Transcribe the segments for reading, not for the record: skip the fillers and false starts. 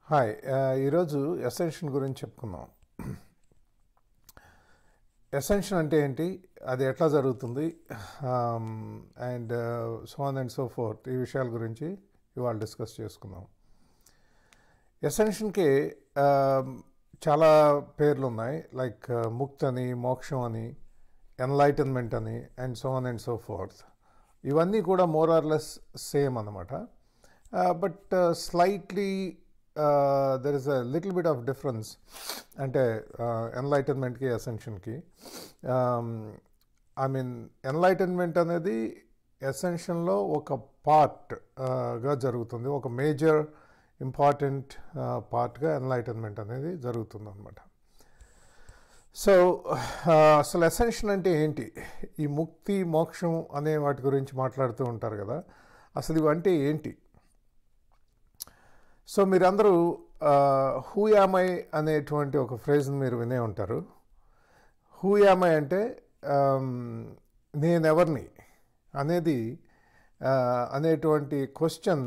Hi ఈరోజు ascension గురించి చెప్పుకుందాం. ఎసెన్షన్ అంటే ఏంటి, అది ఎట్లా జరుగుతుంది, and so on and so fourth, ఈ విషయాల గురించి ఇవాళ డిస్కస్ చేసుకుందాం. ఎసెన్షన్కి చాలా పేర్లు ఉన్నాయి, లైక్ ముక్త్ అని, మోక్షం అని, ఎన్లైటన్మెంట్ అని, and so on and so fourth. ఇవన్నీ కూడా మోర్ ఆర్ లెస్ సేమ్ అన్నమాట. But slightly there is a little bit of difference. అంటే ఎన్లైటన్మెంట్కి అసెన్షన్కి, ఐ మీన్ ఎన్లైటన్మెంట్ అనేది ఎసెన్షన్లో ఒక పార్ట్గా జరుగుతుంది, ఒక మేజర్ ఇంపార్టెంట్ పార్ట్గా ఎన్లైటన్మెంట్ అనేది జరుగుతుంది అన్నమాట. సో అసలు ఎసెన్షన్ అంటే ఏంటి, ఈ ముక్తి మోక్షం అనే వాటి గురించి మాట్లాడుతూ ఉంటారు కదా, అసలు ఇవంటే ఏంటి? సో మీరందరూ హూ యామ్ ఐ అనేటువంటి ఒక ఫ్రేజ్ని మీరు వినే ఉంటారు. హూ యామ్ ఐ అంటే నేనెవరిని అనేది అనేటువంటి క్వశ్చన్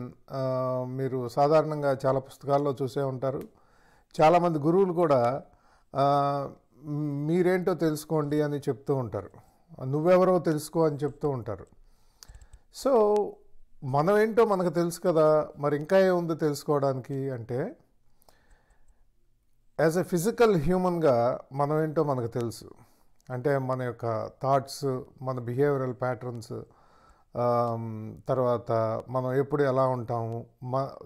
మీరు సాధారణంగా చాలా పుస్తకాల్లో చూసే ఉంటారు. చాలామంది గురువులు కూడా మీరేంటో తెలుసుకోండి అని చెప్తూ ఉంటారు, నువ్వెవరో తెలుసుకో అని చెప్తూ ఉంటారు. సో మనం ఏంటో మనకు తెలుసు కదా, మరి ఇంకా ఏముంది తెలుసుకోవడానికి అంటే, యాజ్ ఎ ఫిజికల్ హ్యూమన్గా మనం ఏంటో మనకు తెలుసు. అంటే మన యొక్క థాట్స్, మన బిహేవియరల్ ప్యాటర్న్స్, తర్వాత మనం ఎప్పుడు ఎలా ఉంటాము,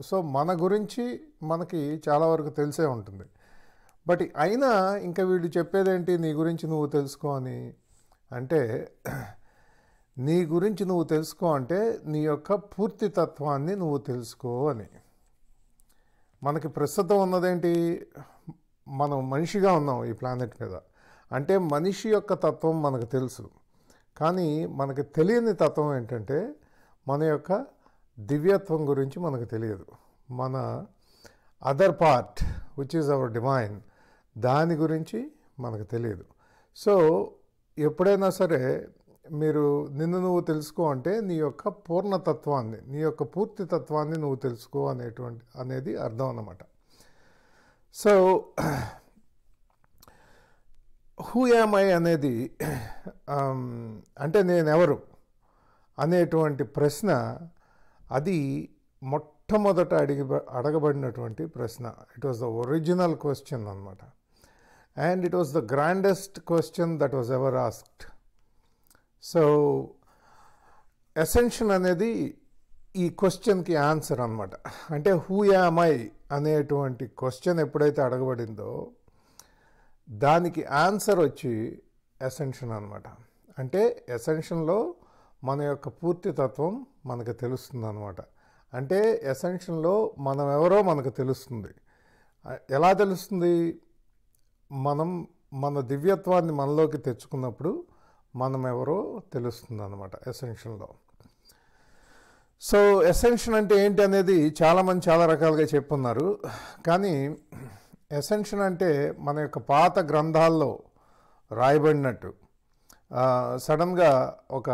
సో మన గురించి మనకి చాలా వరకు తెలిసే ఉంటుంది. బట్ అయినా ఇంకా వీళ్ళు చెప్పేదేంటి, నీ గురించి నువ్వు తెలుసుకో అని. అంటే నీ గురించి నువ్వు తెలుసుకో అంటే నీ యొక్క పూర్తి తత్వాన్ని నువ్వు తెలుసుకో అని. మనకి ప్రస్తుతం ఉన్నదేంటి, మనం మనిషిగా ఉన్నాం ఈ ప్లానెట్ మీద. అంటే మనిషి యొక్క తత్వం మనకు తెలుసు, కానీ మనకు తెలియని తత్వం ఏంటంటే మన యొక్క దివ్యత్వం గురించి మనకు తెలియదు. మన other part which is our divine, దాని గురించి మనకు తెలియదు. సో ఎప్పుడైనా సరే మీరు నిన్ను నువ్వు తెలుసుకో అంటే నీ యొక్క పూర్ణతత్వాన్ని, నీ యొక్క పూర్తి తత్వాన్ని నువ్వు తెలుసుకో అనేది అర్థం అన్నమాట. సో హూ యామ్ ఐ అనేది అంటే నేనెవరు అనేటువంటి ప్రశ్న, అది మొట్టమొదట అడగబడినటువంటి ప్రశ్న. It was the original question అన్నమాట. And it was the grandest question that was ever asked. So ascension అనేది ఈ క్వశ్చన్కి ఆన్సర్ అన్నమాట. అంటే హూ యామ్ ఐ అనేటువంటి క్వశ్చన్ ఎప్పుడైతే అడగబడిందో దానికి ఆన్సర్ వచ్చి ఎసెన్షన్ అన్నమాట. అంటే ఎసెన్షన్లో మన యొక్క పూర్తి తత్వం మనకు తెలుస్తుంది అన్నమాట. అంటే ఎసెన్షన్లో మనం ఎవరో మనకు తెలుస్తుంది. ఎలా తెలుస్తుంది? మనం మన దివ్యత్వాన్ని మనలోకి తెచ్చుకున్నప్పుడు మనం ఎవరో తెలుస్తుంది అన్నమాట ఎసెన్షన్లో. సో ఎసెన్షన్ అంటే ఏంటి అనేది చాలామంది చాలా రకాలుగా చెప్పున్నారు. కానీ ఎసెన్షన్ అంటే మన యొక్క పాత గ్రంథాల్లో రాయబడినట్టు సడన్గా ఒక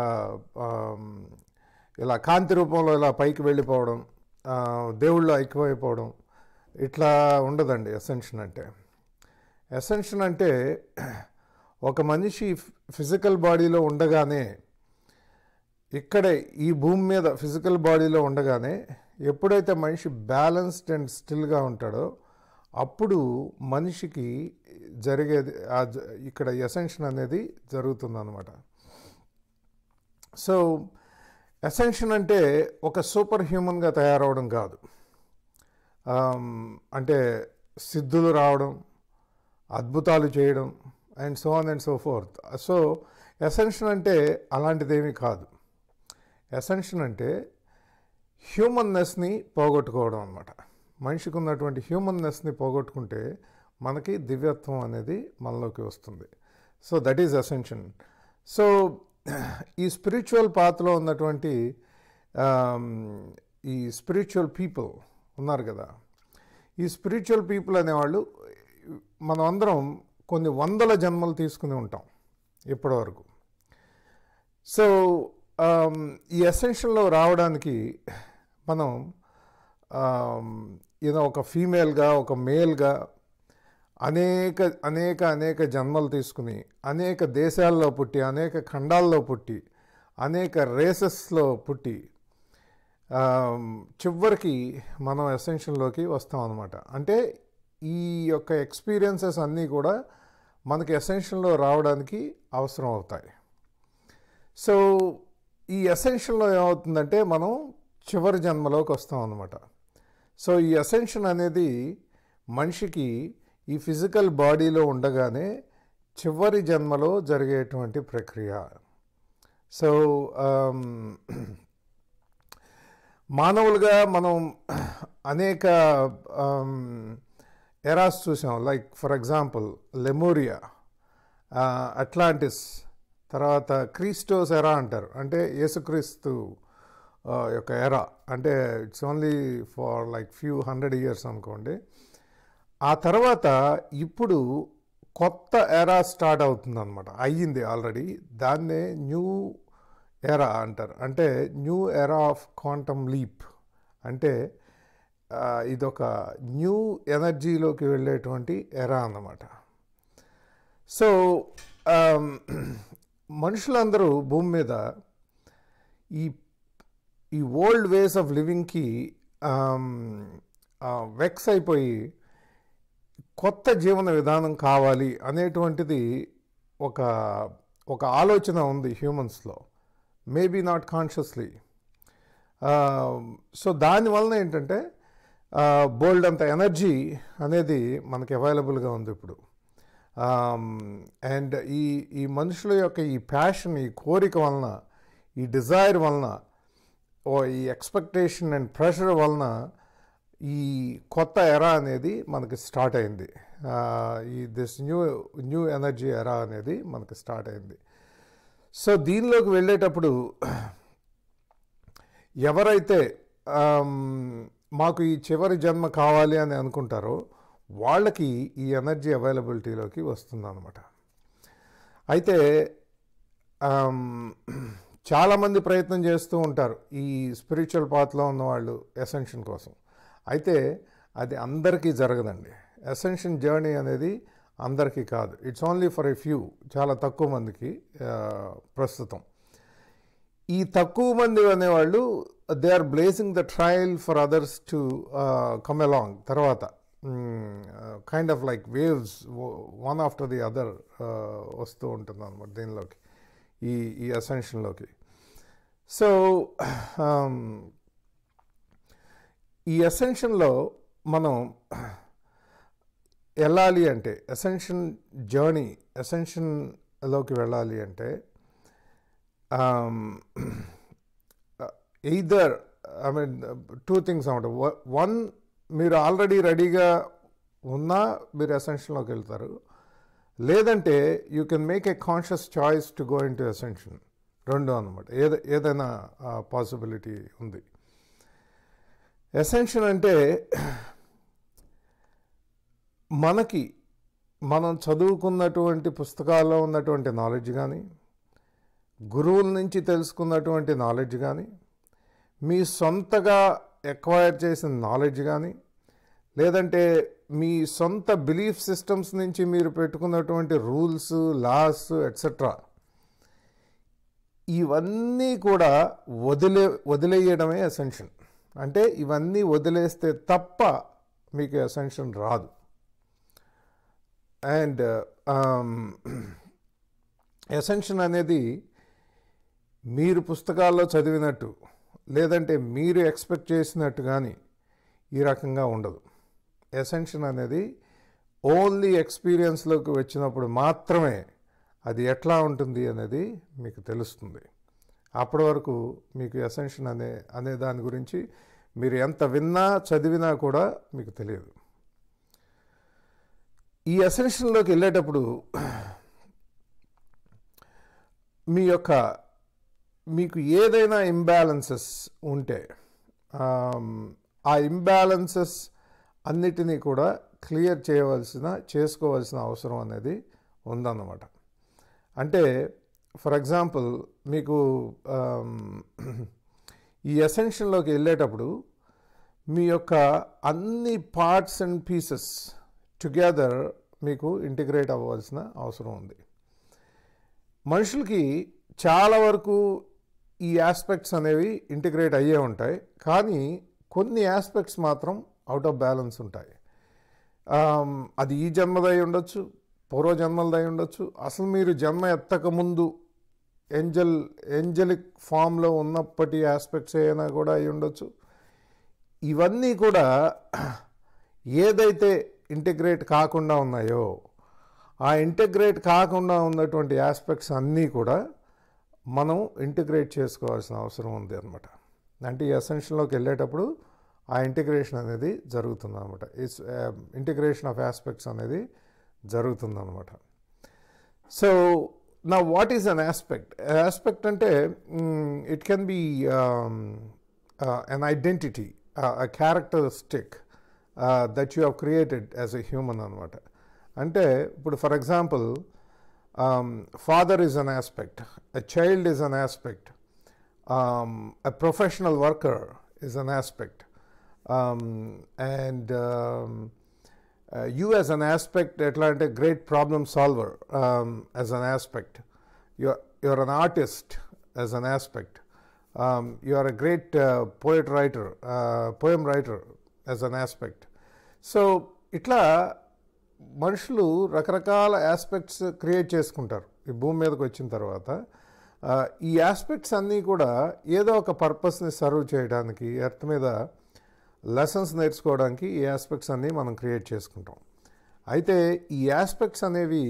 ఇలా కాంతి రూపంలో ఇలా పైకి వెళ్ళిపోవడం, దేవుళ్ళు ఐక్యమైపోవడం, ఇట్లా ఉండదండి ఎసెన్షన్ అంటే. ఎసెన్షన్ అంటే ఒక మనిషి ఫిజికల్ బాడీలో ఉండగానే, ఇక్కడే ఈ భూమి మీద ఫిజికల్ బాడీలో ఉండగానే ఎప్పుడైతే మనిషి బ్యాలెన్స్డ్ అండ్ స్టిల్గా ఉంటాడో అప్పుడు మనిషికి జరిగేది ఇక్కడ ఎసెన్షన్ అనేది జరుగుతుందన్నమాట. సో ఎసెన్షన్ అంటే ఒక సూపర్ హ్యూమన్గా తయారవడం కాదు, అంటే సిద్ధులు రావడం, అద్భుతాలు చేయడం, and so on and so fourth. So ascension అంటే అలాంటిదేమీ కాదు. ఎసెన్షన్ అంటే హ్యూమన్నెస్ని పోగొట్టుకోవడం అన్నమాట. మనిషికి ఉన్నటువంటి హ్యూమన్నెస్ని పోగొట్టుకుంటే మనకి దివ్యత్వం అనేది మనలోకి వస్తుంది. So that is ascension. So ఈ స్పిరిచువల్ పాత్లో ఉన్నటువంటి ఈ స్పిరిచువల్ పీపుల్ ఉన్నారు కదా, ఈ స్పిరిచువల్ పీపుల్ అనేవాళ్ళు మనం అందరం కొన్ని వందల జన్మలు తీసుకుని ఉంటాం ఇప్పటివరకు. సో ఈ ఎసెన్షన్లో రావడానికి మనం ఒక ఫీమేల్గా ఒక మేల్గా అనేక అనేక అనేక జన్మలు తీసుకుని అనేక దేశాల్లో పుట్టి అనేక ఖండాల్లో పుట్టి అనేక రేసెస్లో పుట్టి చివరికి మనం ఎసెన్షన్లోకి వస్తాం అన్నమాట. అంటే ఈ యొక్క ఎక్స్పీరియన్సెస్ అన్నీ కూడా మనకి ఎసెన్షన్లో రావడానికి అవసరం అవుతాయి. సో ఈ ఎసెన్షన్లో ఏమవుతుందంటే మనం చివరి జన్మలోకి వస్తాం అన్నమాట. సో ఈ అసెన్షన్ అనేది మనిషికి ఈ ఫిజికల్ బాడీలో ఉండగానే చివరి జన్మలో జరిగేటువంటి ప్రక్రియ. సో మానవులుగా మనం అనేక ఎరాస్ చూసాం. Like for example Lemuria, Atlantis, తర్వాత క్రీస్టోస్ ఎరా అంటారు, అంటే యేసుక్రీస్తు యొక్క ఎరా. అంటే it's only for like few 100 years అనుకోండి. ఆ తర్వాత ఇప్పుడు కొత్త ఎరా స్టార్ట్ అవుతుందన్నమాట. అయ్యింది ఆల్రెడీ. దాన్నే న్యూ ఎరా అంటారు. అంటే new era of quantum leap. అంటే ఇదొక న్యూ ఎనర్జీలోకి వెళ్ళేటువంటి ఎరా అన్నమాట. సో మనుషులందరూ భూమి మీద ఈ ఓల్డ్ వేస్ ఆఫ్ లివింగ్కి వెక్స్ అయిపోయి కొత్త జీవన విధానం కావాలి అనేటువంటిది ఒక ఆలోచన ఉంది హ్యూమన్స్లో, మేబీ నాట్ కాన్షియస్లీ. సో దానివలన ఏంటంటే బోల్డ్ అంత ఎనర్జీ అనేది మనకి అవైలబుల్గా ఉంది ఇప్పుడు. అండ్ ఈ మనుషుల యొక్క ఈ ప్యాషన్, ఈ కోరిక వలన, ఈ డిజైర్ వలన, ఈ ఎక్స్పెక్టేషన్ అండ్ ప్రెషర్ వలన ఈ కొత్త ఎరా అనేది మనకి స్టార్ట్ అయింది. దిస్ న్యూ ఎనర్జీ ఎరా అనేది మనకి స్టార్ట్ అయింది. సో దీనిలోకి వెళ్ళేటప్పుడు ఎవరైతే మాకు ఈ చివరి జన్మ కావాలి అని అనుకుంటారో వాళ్ళకి ఈ ఎనర్జీ అవైలబిలిటీలోకి వస్తుందన్నమాట. అయితే చాలామంది ప్రయత్నం చేస్తూ ఉంటారు ఈ స్పిరిచువల్ పాత్లో ఉన్నవాళ్ళు ఎసెన్షన్ కోసం. అయితే అది అందరికీ జరగదండి. ఎసెన్షన్ జర్నీ అనేది అందరికీ కాదు. It's only for a few, చాలా తక్కువ మందికి ప్రస్తుతం. ఈ తక్కువ మంది అనేవాళ్ళు they are blessing the trail for others to come along. తర్వాత kind of like waves, one after the other వస్తూ ఉంటుంది అన్నమాట దీనిలోకి, ఈ అసెన్షన్లోకి. సో ఈ అసెన్షన్లో మనం వెళ్ళాలి అంటే, అసెన్షన్ జర్నీ, అసెన్షన్లోకి వెళ్ళాలి అంటే ఎయిదర్ టూ థింగ్స్ అన్నమాట. వన్, మీరు ఆల్రెడీ రెడీగా ఉన్నా మీరు అసెన్షన్లోకి వెళ్తారు. లేదంటే you can make a conscious choice to go in to ascension. రెండు అన్నమాట. ఏదైనా పాసిబిలిటీ ఉంది. అసెన్షన్ అంటే మనం చదువుకున్నటువంటి పుస్తకాల్లో ఉన్నటువంటి నాలెడ్జ్ కానీ, గురువుల నుంచి తెలుసుకున్నటువంటి నాలెడ్జ్ కానీ, మీ సొంతగా ఎక్వైర్ చేసిన నాలెడ్జ్ కానీ, లేదంటే మీ సొంత బిలీఫ్ సిస్టమ్స్ నుంచి మీరు పెట్టుకున్నటువంటి రూల్స్, లాస్ ఎట్సెట్రా, ఇవన్నీ కూడా వదిలేయడమే అసెన్షన్. అంటే ఇవన్నీ వదిలేస్తే తప్ప మీకు అసెన్షన్ రాదు. అండ్ అసెన్షన్ అనేది మీరు పుస్తకాల్లో చదివినట్టు, లేదంటే మీరు ఎక్స్పెక్ట్ చేసినట్టు కానీ ఈ రకంగా ఉండదు. అసెన్షన్ అనేది ఓన్లీ ఎక్స్పీరియన్స్లోకి వచ్చినప్పుడు మాత్రమే అది ఎట్లా ఉంటుంది అనేది మీకు తెలుస్తుంది. అప్పటి వరకు మీకు అసెన్షన్ అనే దాని గురించి మీరు ఎంత విన్నా చదివినా కూడా మీకు తెలియదు. ఈ అసెన్షన్లోకి వెళ్ళేటప్పుడు మీకు ఏదైనా ఇంబ్యాలెన్సెస్ ఉంటే ఆ ఇంబ్యాలెన్సెస్ అన్నిటినీ కూడా క్లియర్ చేసుకోవాల్సిన అవసరం అనేది ఉందన్నమాట. అంటే ఫర్ ఎగ్జాంపుల్ మీకు ఈ అసెన్షన్లోకి వెళ్ళేటప్పుడు మీ యొక్క అన్ని పార్ట్స్ అండ్ పీసెస్ టుగెదర్ మీకు ఇంటిగ్రేట్ అవ్వాల్సిన అవసరం ఉంది. మనుషులకి చాలా వరకు ఈ ఆస్పెక్ట్స్ అనేవి ఇంటిగ్రేట్ అయ్యే ఉంటాయి, కానీ కొన్ని ఆస్పెక్ట్స్ మాత్రం అవుట్ ఆఫ్ బ్యాలెన్స్ ఉంటాయి. అది ఈ జన్మదై ఉండొచ్చు, పూర్వజన్మలదై ఉండొచ్చు, అసలు మీరు జన్మ ఎత్తక ముందు ఏంజలిక్ ఫామ్లో ఉన్నప్పటి ఆస్పెక్ట్స్ అయినా కూడా అయి ఉండొచ్చు. ఇవన్నీ కూడా ఏదైతే ఇంటిగ్రేట్ కాకుండా ఉన్నాయో ఆ ఇంటిగ్రేట్ కాకుండా ఉన్నటువంటి ఆస్పెక్ట్స్ అన్నీ కూడా మనం ఇంటిగ్రేట్ చేసుకోవాల్సిన అవసరం ఉంది అనమాట. అంటే ఈ ఎసెన్షన్లోకి వెళ్ళేటప్పుడు ఆ ఇంటిగ్రేషన్ అనేది జరుగుతుంది అనమాట. ఇంటిగ్రేషన్ ఆఫ్ ఆస్పెక్ట్స్ అనేది జరుగుతుందన్నమాట. సో నా what is an aspect? Aspect అంటే it can be an identity, a characteristic that you have created as a human అనమాట. అంటే ఇప్పుడు for example father is an aspect, a child is an aspect, a professional worker is an aspect, and you as an aspect ఎట్లా అంటే great problem solver as an aspect, you're an artist as an aspect, you are a great poem writer as an aspect. So ఇట్లా మనుషులు రకరకాల aspects create చేసుకుంటారు ఈ భూమి మీదకి వచ్చిన తర్వాత. ఈ ఆస్పెక్ట్స్ అన్నీ కూడా ఏదో ఒక పర్పస్ని సర్వ్ చేయడానికి, ఎర్త్ మీద లెసన్స్ నేర్చుకోవడానికి ఈ ఆస్పెక్ట్స్ అన్నీ మనం క్రియేట్ చేసుకుంటాం. అయితే ఈ ఆస్పెక్ట్స్ అనేవి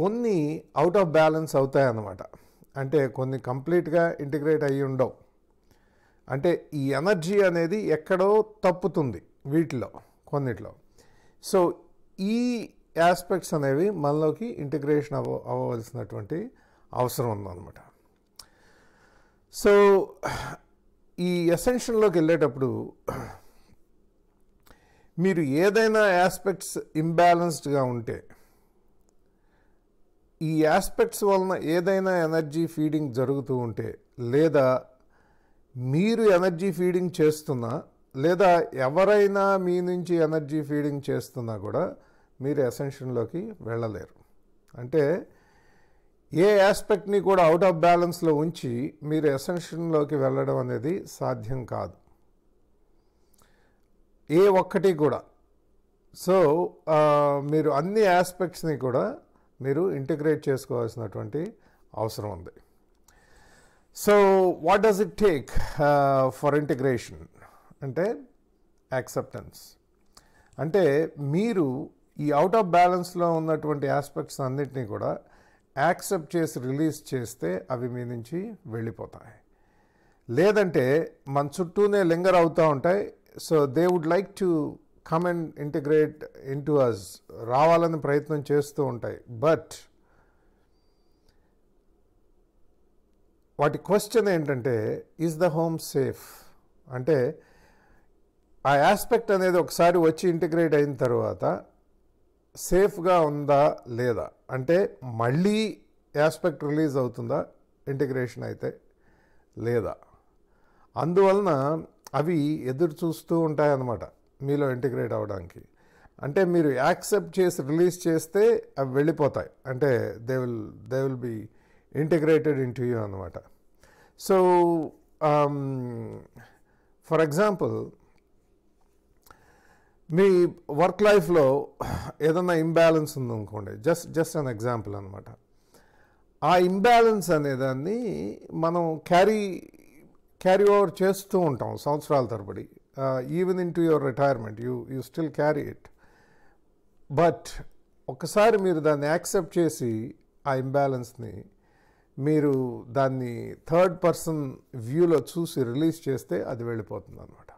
కొన్ని అవుట్ ఆఫ్ బ్యాలెన్స్ అవుతాయి అన్నమాట. అంటే కొన్ని కంప్లీట్గా ఇంటిగ్రేట్ అయ్యి ఉండవు. అంటే ఈ ఎనర్జీ అనేది ఎక్కడో తప్పుతుంది వీటిలో కొన్నిట్లో. సో ఈ ఆస్పెక్ట్స్ అనేవి మనలోకి ఇంటిగ్రేషన్ అవ్వవలసినటువంటి అవసరం ఉందన్నమాట. సో ఈ ఎసెన్షన్లోకి వెళ్ళేటప్పుడు మీరు ఏదైనా ఆస్పెక్ట్స్ ఇంబ్యాలెన్స్డ్గా ఉంటే, ఈ ఆస్పెక్ట్స్ వలన ఏదైనా ఎనర్జీ ఫీడింగ్ జరుగుతూ ఉంటే, లేదా మీరు ఎనర్జీ ఫీడింగ్ చేస్తున్నా, లేదా ఎవరైనా మీ నుంచి ఎనర్జీ ఫీడింగ్ చేస్తున్నా కూడా మీరు ఎసెన్షన్లోకి వెళ్ళలేరు. అంటే ఏ ఆస్పెక్ట్ని కూడా అవుట్ ఆఫ్ బ్యాలెన్స్లో ఉంచి మీరు ఎసెన్షన్లోకి వెళ్ళడం అనేది సాధ్యం కాదు, ఏ ఒక్కటి కూడా. సో మీరు అన్ని ఆస్పెక్ట్స్ని కూడా మీరు ఇంటిగ్రేట్ చేసుకోవాల్సినటువంటి అవసరం ఉంది. So what does it take for integration అంటే యాక్సెప్టెన్స్. అంటే మీరు ఈ అవుట్ ఆఫ్ బ్యాలెన్స్లో ఉన్నటువంటి ఆస్పెక్ట్స్ అన్నిటినీ కూడా యాక్సెప్ట్ చేసి రిలీజ్ చేస్తే అవి మీ నుంచి వెళ్ళిపోతాయి. లేదంటే మన చుట్టూనే లింగర్ అవుతూ ఉంటాయి. So they would like to come and integrate into us, రావాలని ప్రయత్నం చేస్తూ ఉంటాయి. బట్ వాటి క్వశ్చన్ ఏంటంటే, ఈజ్ ద హోమ్ సేఫ్? అంటే ఆ ఆస్పెక్ట్ అనేది ఒకసారి వచ్చి ఇంటిగ్రేట్ అయిన తర్వాత సేఫ్గా ఉందా లేదా, అంటే మళ్ళీ ఆస్పెక్ట్ రిలీజ్ అవుతుందా ఇంటిగ్రేషన్ అయితే లేదా. అందువలన అవి ఎదురు చూస్తూ ఉంటాయన్నమాట మీలో ఇంటిగ్రేట్ అవ్వడానికి. అంటే మీరు యాక్సెప్ట్ చేసి రిలీజ్ చేస్తే అవి వెళ్ళిపోతాయి, అంటే they will be integrated into you అనమాట. సో ఫర్ ఎగ్జాంపుల్, మీ వర్క్ లైఫ్లో ఏదన్నా ఇంబ్యాలెన్స్ ఉందనుకోండి, జస్ట్ అన్ ఎగ్జాంపుల్ అనమాట. ఆ ఇంబ్యాలెన్స్ అనేదాన్ని మనం క్యారీ ఓవర్ చేస్తూ ఉంటాం సంవత్సరాల తరబడి. Even in to your retirement you still carry it. But ఒకసారి మీరు దాన్ని యాక్సెప్ట్ చేసి ఆ ఇంబ్యాలెన్స్ని మీరు దాన్ని థర్డ్ పర్సన్ వ్యూలో చూసి రిలీజ్ చేస్తే అది వెళ్ళిపోతుంది అనమాట.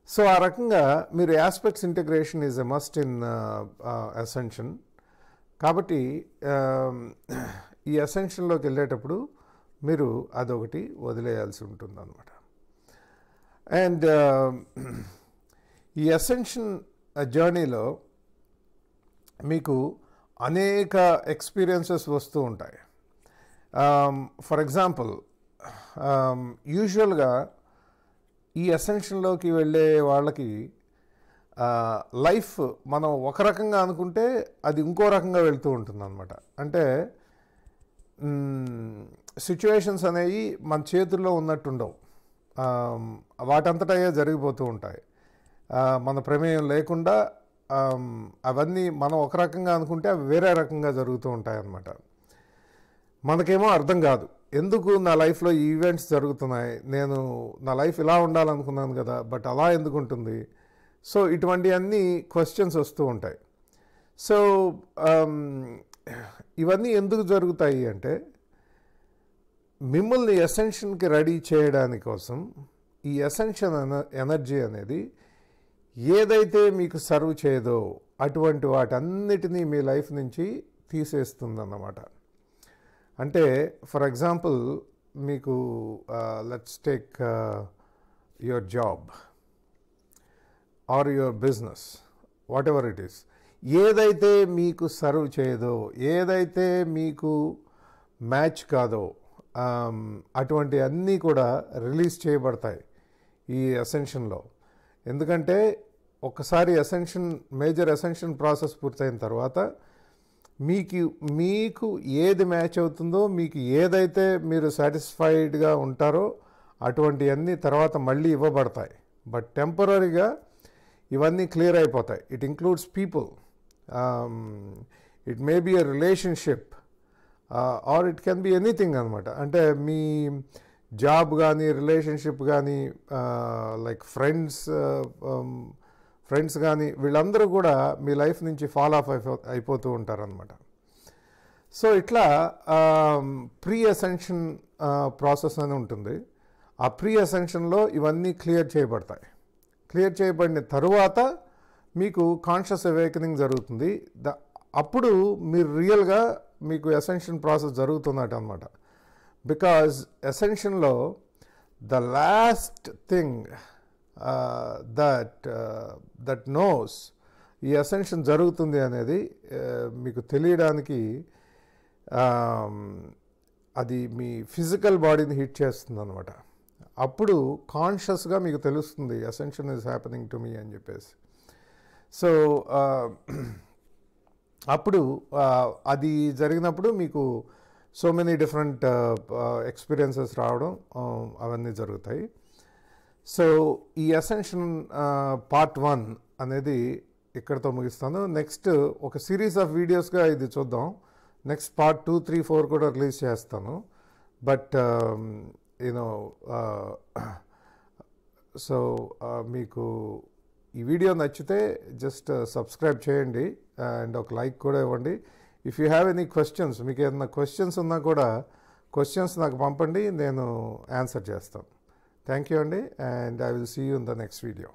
సో ఆ రకంగా మీరు aspects integration is a must in ascension. కాబట్టి ఈ అసెన్షన్లోకి వెళ్ళేటప్పుడు మీరు అదొకటి వదిలేయాల్సి ఉంటుంది అనమాట. అండ్ ఈ అసెన్షన్ జర్నీలో మీకు అనేక ఎక్స్పీరియన్సెస్ వస్తూ ఉంటాయి. ఫర్ ఎగ్జాంపుల్, యూజువల్గా ఈ అసెన్షన్లోకి వెళ్ళే వాళ్ళకి లైఫ్ మనం ఒక రకంగా అనుకుంటే అది ఇంకో రకంగా వెళ్తూ ఉంటుంది అనమాట. అంటే సిచ్యువేషన్స్ అనేవి మన చేతుల్లో ఉన్నట్టుండవు, వాటంతటయే జరిగిపోతూ ఉంటాయి. మన ప్రమేయం లేకుండా అవన్నీ మనం ఒక రకంగా అనుకుంటే అవి వేరే రకంగా జరుగుతూ ఉంటాయి అన్నమాట. మనకేమో అర్థం కాదు, ఎందుకు నా లైఫ్లో ఈ ఈవెంట్స్ జరుగుతున్నాయి, నేను నా లైఫ్ ఇలా ఉండాలనుకున్నాను కదా, బట్ అలా ఎందుకు ఉంటుంది. సో ఇటువంటివన్నీ క్వశ్చన్స్ వస్తూ ఉంటాయి. సో ఇవన్నీ ఎందుకు జరుగుతాయి అంటే మిమ్మల్ని అసెన్షన్కి రెడీ చేయడానికి కోసం ఈ అసెన్షన్ ఎనర్జీ అనేది ఏదైతే మీకు సర్వ్ చేయదో అటువంటి వాటన్నిటినీ మీ లైఫ్ నుంచి తీసేస్తుందన్నమాట. అంటే ఫర్ ఎగ్జాంపుల్ మీకు let's take your job or your business, what ever it is, ఏదైతే మీకు సర్వ్ చేయదో, ఏదైతే మీకు మ్యాచ్ కాదో అటువంటి అన్నీ కూడా రిలీజ్ చేయబడతాయి ఈ అసెన్షన్లో. ఎందుకంటే ఒకసారి మేజర్ అసెన్షన్ ప్రాసెస్ పూర్తయిన తర్వాత మీకు ఏది మ్యాచ్ అవుతుందో, మీకు ఏదైతే మీరు సాటిస్ఫైడ్గా ఉంటారో అటువంటివన్నీ తర్వాత మళ్ళీ ఇవ్వబడతాయి. బట్ టెంపరీగా ఇవన్నీ క్లియర్ అయిపోతాయి. It includes people, it may be a relationship or it can be anything అనమాట. అంటే మీ జాబ్ కానీ, రిలేషన్షిప్ కానీ, లైక్ ఫ్రెండ్స్ కానీ, వీళ్ళందరూ కూడా మీ లైఫ్ నుంచి ఫాల్ ఆఫ్ అయిపోతూ ఉంటారనమాట. సో ఇట్లా ప్రీ అసెన్షన్ ప్రాసెస్ అని ఉంటుంది. ఆ ప్రీ అసెన్షన్లో ఇవన్నీ క్లియర్ చేయబడతాయి. క్లియర్ చేయబడిన తరువాత మీకు కాన్షియస్ అవేకనింగ్ జరుగుతుంది. అప్పుడు మీరు రియల్గా మీకు అసెన్షన్ ప్రాసెస్ జరుగుతున్నట్టు అనమాట. బికాజ్ అసెన్షన్లో the last thing that knows ఈ అసెన్షన్ జరుగుతుంది అనేది మీకు తెలియడానికి అది మీ ఫిజికల్ బాడీని హిట్ చేస్తుంది అనమాట. అప్పుడు కాన్షియస్గా మీకు తెలుస్తుంది ascension is happening to me అని చెప్పేసి. సో అప్పుడు అది జరిగినప్పుడు మీకు సో మెనీ డిఫరెంట్ ఎక్స్పీరియన్సెస్ రావడం అవన్నీ జరుగుతాయి. సో ఈ అసెన్షన్ పార్ట్ 1 అనేది ఇక్కడితో ముగిస్తాను. నెక్స్ట్ ఒక సిరీస్ ఆఫ్ వీడియోస్గా ఇది చూద్దాం. నెక్స్ట్ పార్ట్ 2, 3, 4 కూడా రిలీజ్ చేస్తాను. బట్ యూనో సో మీకు ఈ వీడియో నచ్చితే జస్ట్ సబ్స్క్రైబ్ చేయండి అండ్ ఒక లైక్ కూడా ఇవ్వండి. If you have any questions, మీకు ఏదైనా క్వశ్చన్స్ ఉన్నా కూడా క్వశ్చన్స్ నాకు పంపండి, నేను ఆన్సర్ చేస్తాను. థ్యాంక్ యూ అండి, and I will see you in the next video.